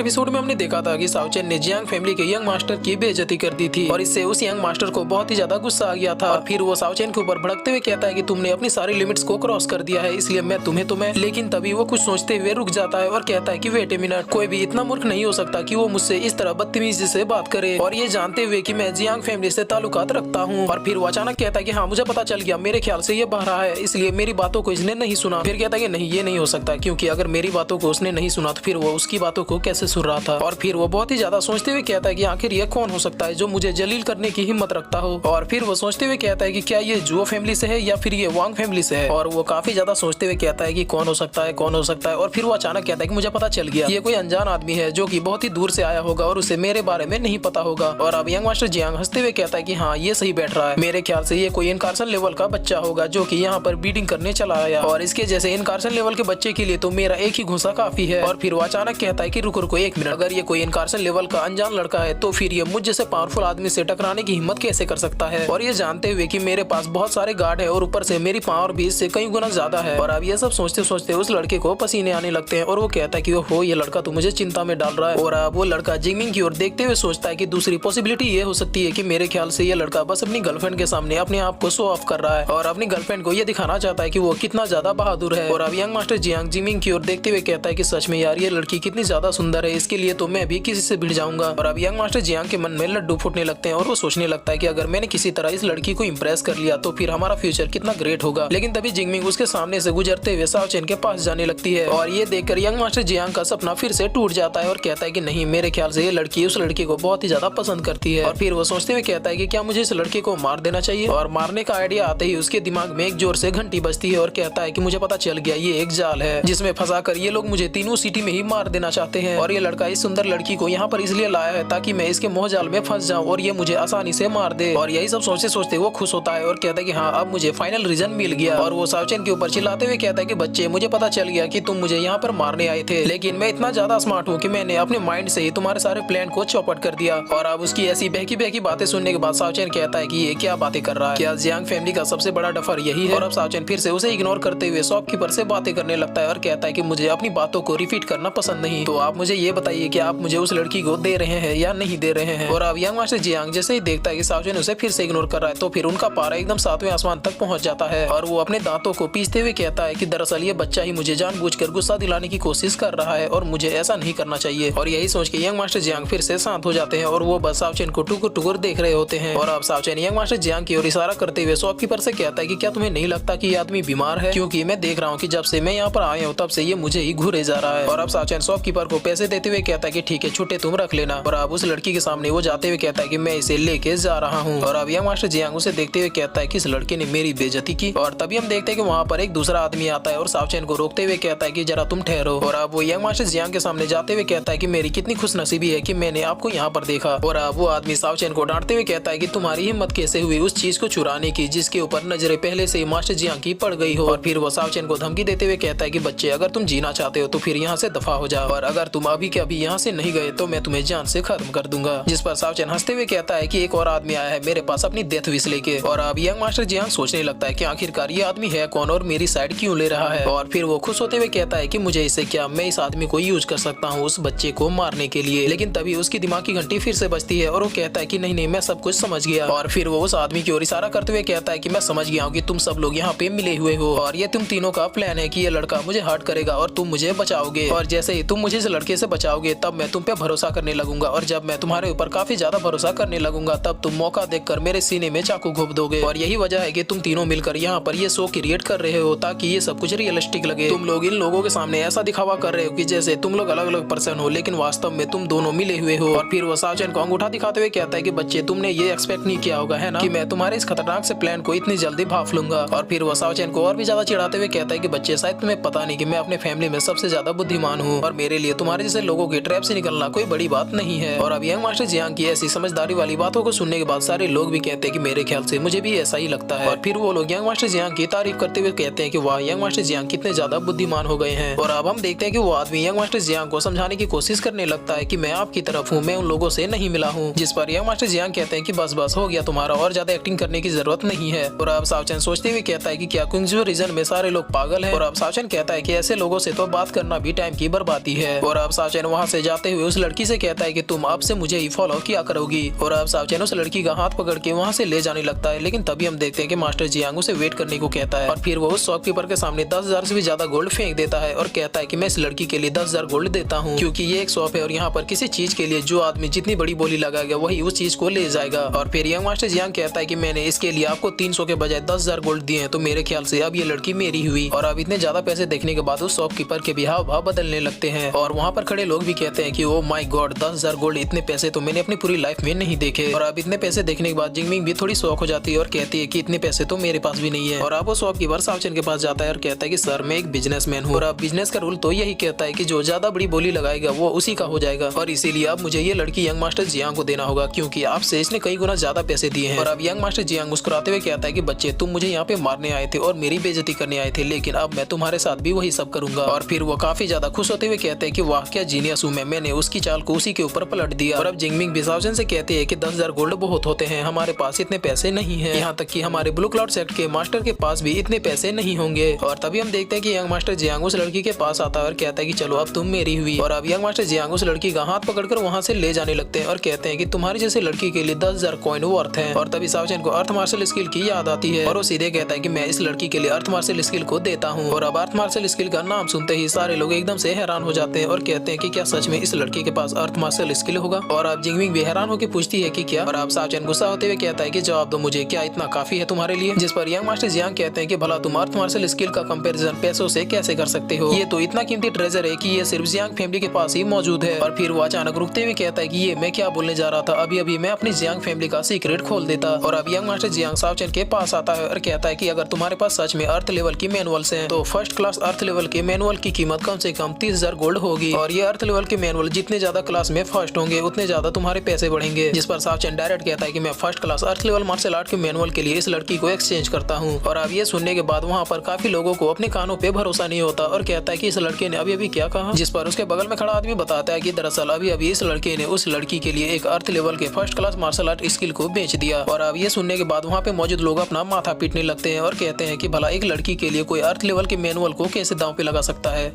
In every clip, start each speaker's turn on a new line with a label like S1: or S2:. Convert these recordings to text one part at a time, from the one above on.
S1: Episode में हमने देखा था कि साउचेन ने जियांग फैमिली के यंग मास्टर की बेइज्जती कर दी थी और इससे उस यंग मास्टर को बहुत ही ज्यादा गुस्सा आ गया था। और फिर वो साउचेन के ऊपर भड़कते हुए कहता है कि तुमने अपनी सारी लिमिट्स को क्रॉस कर दिया है, इसलिए मैं तुम्हें लेकिन तभी वो कुछ सोचते हुए रुक जाता है और कहता है कि वेट ए मिनट, कोई भी इतना मूर्ख नहीं हो सकता कि वो मुझसे इस तरह बदतमीजी से बात करे, और ये जानते हुए कि मैं जियांग फैमिली से ताल्लुकात रखता हूँ। और फिर वो अचानक कहता है कि हाँ मुझे पता चल गया, मेरे ख्याल से ये बहरा है, इसलिए मेरी बातों को इसने नहीं सुना। फिर कहता है कि नहीं, ये नहीं हो सकता, क्योंकि अगर मेरी बातों को उसने नहीं सुना तो फिर वो उसकी बातों को कैसे सुन रहा था। और फिर वो बहुत ही ज्यादा सोचते हुए कहता है कि आखिर ये कौन हो सकता है जो मुझे जलील करने की हिम्मत रखता हो। और फिर वो सोचते हुए कहता है कि क्या ये जुओ फैमिली से है या फिर ये वांग फैमिली से है। और वो काफी ज्यादा सोचते हुए कहता है कि कौन हो सकता है, कौन हो सकता है। और फिर वो अचानक कहता है कि मुझे पता चल गया, ये कोई अनजान आदमी है जो कि बहुत ही दूर से आया होगा और उसे मेरे बारे में नहीं पता होगा। और अब यंग मास्टर जियांग हंसते हुए कहता है कि हाँ ये सही बैठ रहा है, मेरे ख्याल से ये कोई इनकार्सन लेवल का बच्चा होगा जो कि यहाँ पर ब्रीडिंग करने चला आया, और इसके जैसे इनकार्सन लेवल के बच्चे के लिए तो मेरा एक ही घुसा काफी है। और फिर वो अचानक कहता है कि रुको रुको एक मिनट, अगर ये कोई इनकार्सन लेवल का अनजान लड़का है तो फिर ये मुझ जैसे पावरफुल आदमी से टकराने की हिम्मत कैसे कर सकता है। और ये जानते हुए कि मेरे पास बहुत सारे गार्ड है और ऊपर से मेरी पावर भी इससे कई गुना ज्यादा है। और अब ये सब सोचते सोचते उस लड़के को पसीने आने लगते हैं और वो कहता है कि हो ये लड़का तो मुझे चिंता में डाल रहा है। और अब वो लड़का जिंगमिंग की ओर देखते हुए सोचता है कि दूसरी पॉसिबिलिटी ये हो सकती है कि मेरे ख्याल से ये लड़का बस अपनी गर्लफ्रेंड के सामने अपने आप को शो ऑफ कर रहा है और अपनी गर्लफ्रेंड को ये दिखाना चाहता है कि वो कितना ज्यादा बहादुर है। और अब यंग मास्टर जियांग जिंगमिंग की ओर देखते हुए कहता है कि सच में यार ये लड़की कितनी ज्यादा सुंदर है, इसके लिए तो मैं भी किसी से भिड़ जाऊंगा। और अब यंग मास्टर जियांग के मन में लड्डू फूटने लगते हैं और वो सोचने लगता है कि अगर मैंने किसी तरह इस लड़की को इम्प्रेस कर लिया तो फिर हमारा फ्यूचर कितना ग्रेट होगा। लेकिन तभी जिंगमिंग उसके सामने से गुजरते हुए साओचेन के पास जाने लगती है और ये देखकर यंग मास्टर जियांग का सपना फिर से टूट जाता है और कहता है कि नहीं, मेरे ख्याल से ये लड़की उस लड़की को बहुत ही ज्यादा पसंद करती है। और फिर वो सोचते हुए कहता है कि क्या मुझे इस लड़के को मार देना चाहिए। और मारने का आइडिया आते ही उसके दिमाग में एक जोर से घंटी बजती है और कहता है कि मुझे पता चल गया, ये एक जाल है जिसमें फंसा कर ये लोग मुझे तीनों सिटी में ही मार देना चाहते हैं। और ये लड़का इस सुंदर लड़की को यहाँ पर इसलिए लाया है ताकि मैं इसके मोह जाल में फंस जाऊं और ये मुझे आसानी से मार दे। और यही सब सोचते सोचते वो खुश होता है और कहता है कि हाँ अब मुझे फाइनल रीजन मिल गया। और वो साओचेन के ऊपर चिल्लाते हुए कहता है कि बच्चे, मुझे पता चल गया कि तुम मुझे यहाँ पर मारने आए थे, लेकिन मैं इतना ज्यादा स्मार्ट हूँ कि मैंने अपने माइंड से ही तुम्हारे सारे प्लान को चौपट कर दिया। और अब उसकी ऐसी बहकी बहकी बातें सुनने के बाद साओचेन कहता है कि ये क्या बातें कर रहा है, क्या जियांग फैमिली का सबसे बड़ा डफर यही है। और अब साओचेन फिर से उसे इग्नोर करते हुए शॉपकीपर से बातें करने लगता है और कहता है कि मुझे अपनी बातों को रिपीट करना पसंद नहीं, तो आप मुझे ये बताइए कि आप मुझे उस लड़की को दे रहे हैं या नहीं दे रहे हैं। और अब यंग मास्टर जियांग जैसे ही देखता है कि साओचेन उसे फिर से इग्नोर कर रहा है तो फिर उनका पारा एकदम 7वें आसमान तक पहुंच जाता है और वो अपने दांतों को पीसते हुए कहता है कि दरअसल ये बच्चा ही मुझे जानबूझकर गुस्सा दिलाने की कोशिश कर रहा है और मुझे ऐसा नहीं करना चाहिए। और यही सोच के यंग मास्टर जियांग फिर से शांत हो जाते हैं और वो बस साओचेन को टुकुर टुकुर देख रहे होते हैं। और अब साओचेन यंग मास्टर जियांग की ओर इशारा करते हुए शॉपकीपर से कहता है कि क्या तुम्हें नहीं लगता कि ये आदमी बीमार है, क्योंकि मैं देख रहा हूँ कि जब से मैं यहाँ पर आया हूँ तब से ये मुझे ही घूरे जा रहा है। और अब साओचेन शॉपकीपर को पैसे देते हुए कहता है कि ठीक है छुट्टे तुम रख लेना। और अब उस लड़की के सामने वो जाते हुए कहता है कि मैं इसे लेके जा रहा हूँ। और अब यंग मास्टर जियांग उसे देखते हुए कहता है कि इस लड़के ने मेरी बेइज्जती की। और तभी हम देखते हैं कि वहाँ पर एक दूसरा आदमी आता है और साओचेन को रोकते हुए कहता है कि जरा तुम ठहरो। और अब वो यंग मास्टर जियांग के सामने जाते हुए कहता है कि मेरी कितनी खुशनसीबी है कि मैंने आपको यहाँ पर देखा। और अब वो आदमी साओचेन को डांटते हुए कहता है कि तुम्हारी हिम्मत कैसे हुई उस चीज को चुराने की जिसके ऊपर नजरें पहले से मास्टर जियांग की पड़ गई हो। और फिर वो साओचेन को धमकी देते हुए कहता है कि बच्चे, अगर तुम जीना चाहते हो तो फिर यहाँ से दफा हो जाओ, और अगर तुम अभी के अभी यहाँ से नहीं गए तो मैं तुम्हें जान से खत्म कर दूंगा। जिस पर साओचेन हंसते हुए कहता है कि एक और आदमी आया है मेरे पास अपनी डेथ विश लेके। और अब यंग मास्टर जियांग सोचने लगता है कि आखिरकार ये आदमी है कौन और मेरी साइड क्यों ले रहा है। और फिर वो खुश होते हुए कहता है कि मुझे इससे क्या, मैं इस आदमी को यूज कर सकता हूँ उस बच्चे को मारने के लिए। लेकिन तभी उसकी दिमाग की घंटी फिर से बजती है और वो कहता है कि नहीं नहीं, मैं सब कुछ समझ गया। और फिर वो उस आदमी की ओर इशारा करते हुए कहता है कि मैं समझ गया हूँ कि तुम सब लोग यहाँ पे मिले हुए हो और ये तुम तीनों का प्लान है कि ये लड़का मुझे हर्ट करेगा और तुम मुझे बचाओगे। और जैसे ही तुम मुझे इस लड़के से बचाओगे तब मैं तुम पे भरोसा करने लगूंगा, और जब मैं तुम्हारे ऊपर काफी ज्यादा भरोसा करने लगूंगा तब तुम मौका देखकर मेरे सीने में चाकू घोंप दोगे। और यही वजह है कि तुम तीनों मिलकर यहाँ पर ये शो क्रिएट कर रहे हो ताकि ये सब कुछ रियलिस्टिक लगे। तुम लोग इन लोगों के सामने ऐसा दिखावा कर रहे हो कि जैसे तुम लोग अलग अलग पर्सन हो, लेकिन वास्तव में तुम दोनों मिले हुए हो। और फिर वो साओचेन को अंगूठा दिखाते हुए कहता है कि बच्चे, तुमने ये एक्सपेक्ट नहीं किया होगा है ना कि मैं तुम्हारे इस खतरनाक से प्लान को इतनी जल्दी भांप लूंगा। और फिर वो साओचेन को और भी ज्यादा चिढ़ाते हुए कहता है कि बच्चे, शायद तुम्हें पता नहीं कि मैं अपने फैमिली में सबसे ज्यादा बुद्धिमान हूँ और मेरे लिए तुम्हारे जैसे लोगों के ट्रैप से निकलना कोई बड़ी बात नहीं है। और अब यंग मास्टर जियांग की ऐसी समझदारी वाली बातों को सुनने के बाद सारे लोग भी कहते हैं कि मेरे ख्याल से मुझे भी ऐसा ही लगता है। और फिर वो लोग यंग मास्टर जियांग की तारीफ करते हुए कहते हैं कि वाह, यंग मास्टर जियांग कितने ज्यादा बुद्धिमान हो गए हैं। और अब हम देखते हैं कि वो आदमी यंग मास्टर जियांग को समझाने की कोशिश करने लगता है कि मैं आपकी तरफ हूँ, मैं उन लोगों से नहीं मिला हूँ। जिस पर यंग मास्टर जियांग कहते हैं कि बस बस हो गया तुम्हारा, और ज्यादा एक्टिंग करने की जरूरत नहीं है। और अब साओचेन सोचते हुए कहता है कि क्या क्विंगजू रीजन में सारे लोग पागल हैं। और अब साओचेन कहता है कि ऐसे लोगों से तो बात करना भी टाइम की बर्बादी है। और अब सावचेन वहाँ से जाते हुए उस लड़की से कहता है कि तुम अब से मुझे ही फॉलो किया करोगी। और अब सावचेन उस लड़की का हाथ पकड़ के वहाँ से ले जाने लगता है, लेकिन तभी हम देखते हैं कि मास्टर जियांग उसे वेट करने को कहता है और फिर वो उस शॉपकीपर के सामने 10,000 से भी ज्यादा गोल्ड फेंक देता है और कहता है कि मैं इस लड़की के लिए 10,000 गोल्ड देता हूँ, क्योंकि ये एक शॉप है और यहाँ पर किसी चीज के लिए जो आदमी जितनी बड़ी बोली लगाएगा वही उस चीज को ले जाएगा। और फिर यंग मास्टर जियांग कहता है कि मैंने इसके लिए आपको 300 के बजाय 10,000 गोल्ड दिए हैं, तो मेरे ख्याल से अब ये लड़की मेरी हुई। और अब इतने ज्यादा पैसे देखने के बाद उस शॉपकीपर के भी हाव भाव बदलने लगते हैं और वहाँ पर खड़े लोग भी कहते हैं कि ओ माय गॉड, 10,000 गोल्ड, इतने पैसे तो मैंने अपनी पूरी लाइफ में नहीं देखे। और अब इतने पैसे देखने के बाद जिंगमिंग भी थोड़ी शौक हो जाती है और कहती है कि इतने पैसे तो मेरे पास भी नहीं है। और अब वो शॉपकीपर सावचेन के पास जाता है और कहता है कि सर मैं एक बिजनेसमैन हूँ और अब बिजनेस का रूल तो यही कहता है कि जो ज्यादा बड़ी बोली लगाएगा वो उसी का हो जाएगा, और इसीलिए अब मुझे ये लड़की यंग मास्टर जियांग को देना होगा क्योंकि आपसे इसने कई गुना ज्यादा पैसे दिए हैं। और अब यंग मास्टर जियांग मुस्कुराते हुए कहता है कि बच्चे तुम मुझे यहाँ पे मारने आए थे और मेरी बेइज्जती करने आए थे, लेकिन अब मैं तुम्हारे साथ भी वही सब करूंगा। और फिर वो काफी ज्यादा खुश होते हुए कहते हैं कि वाह क्या जीनियस हूँ मैंने उसकी चाल को उसी के ऊपर पलट दिया। और अब जिंगमिंग भी सावचेन से कहते हैं कि 10,000 गोल्ड बहुत होते हैं, हमारे पास इतने पैसे नहीं है, यहाँ तक कि हमारे ब्लू क्लाउड सेक्ट के मास्टर के पास भी इतने पैसे नहीं होंगे। और तभी हम देखते हैं कि यंग मास्टर जियांग उस लड़की के पास आता है और कहता है कि चलो अब तुम मेरी हुई। और अब यंग मास्टर जियांग उस लड़की का हाथ पकड़कर वहाँ से ले जाने लगते हैं और कहते हैं कि तुम्हारी जैसे लड़की के लिए 10,000 कॉइन वर्थ है। और तभी सावचेन को अर्थ मार्शल स्किल की याद आती है और वो सीधे कहता है कि मैं इस लड़की के लिए अर्थ मार्शल स्किल को देता हूँ। और अब अर्थ मार्शल स्किल का नाम सुनते ही सारे लोग एकदम से हैरान हो जाते हैं और कहते हैं कि क्या सच में इस लड़की के पास अर्थ मार्शल स्किल होगा। और अब जिंगमिंग भी हैरान होकर पूछती है कि क्या। और अब सावचेन गुस्सा होते हुए कहता है कि जवाब दो मुझे, क्या इतना काफी है तुम्हारे लिए। जिस पर यंग मास्टर जियांग कहते हैं कि भला तुम अर्थ मार्शल स्किल का कंपैरिजन पैसों से कैसे कर सकते हो, ये तो इतना कीमती ट्रेजर है कि ये सिर्फ जियांग फैमिली के पास ही मौजूद है। और फिर वो अचानक रुकते हुए कहता है कि ये मैं क्या बोलने जा रहा था, अभी अभी मैं अपनी जियांग फैमिली का सीक्रेट खोल देता। और अब यंग मास्टर जियांग सावचेन के पास आता है और कहता है कि अगर तुम्हारे पास सच में अर्थ लेवल की मैनुअल्स हैं तो फर्स्ट क्लास अर्थ लेवल के मैनुअल की कीमत कम से कम 30,000 गोल्ड होगी, और ये अर्थ लेवल के मैनुअल जितने ज्यादा क्लास में फर्स्ट होंगे उतने ज्यादा तुम्हारे पैसे बढ़ेंगे। जिस पर सावचेन डायरेक्ट कहता है कि मैं first class earth level martial art के मैनुअल के लिए इस लड़की को एक्सचेंज करता हूँ। और अब ये सुनने के बाद वहाँ पर काफी लोगों को अपने कानों पे भरोसा नहीं होता और कहता है कि इस लड़के ने अभी अभी क्या कहा। जिस पर उसके बगल में खड़ा आदमी बताता है कि दरअसल अभी अभी इस लड़के ने उस लड़की के लिए एक अर्थ लेवल के first class martial art skill को बेच दिया। और अब ये सुनने के बाद वहाँ पे मौजूद लोग अपना माथा पीटने लगते हैं और कहते हैं कि भला एक लड़की के लिए कोई अर्थ लेवल के मैनुअल को कैसे दांव पे लगा सकता है।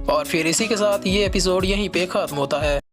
S1: और फिर इसी के साथ ये एपिसोड यहीं पे खत्म होता है।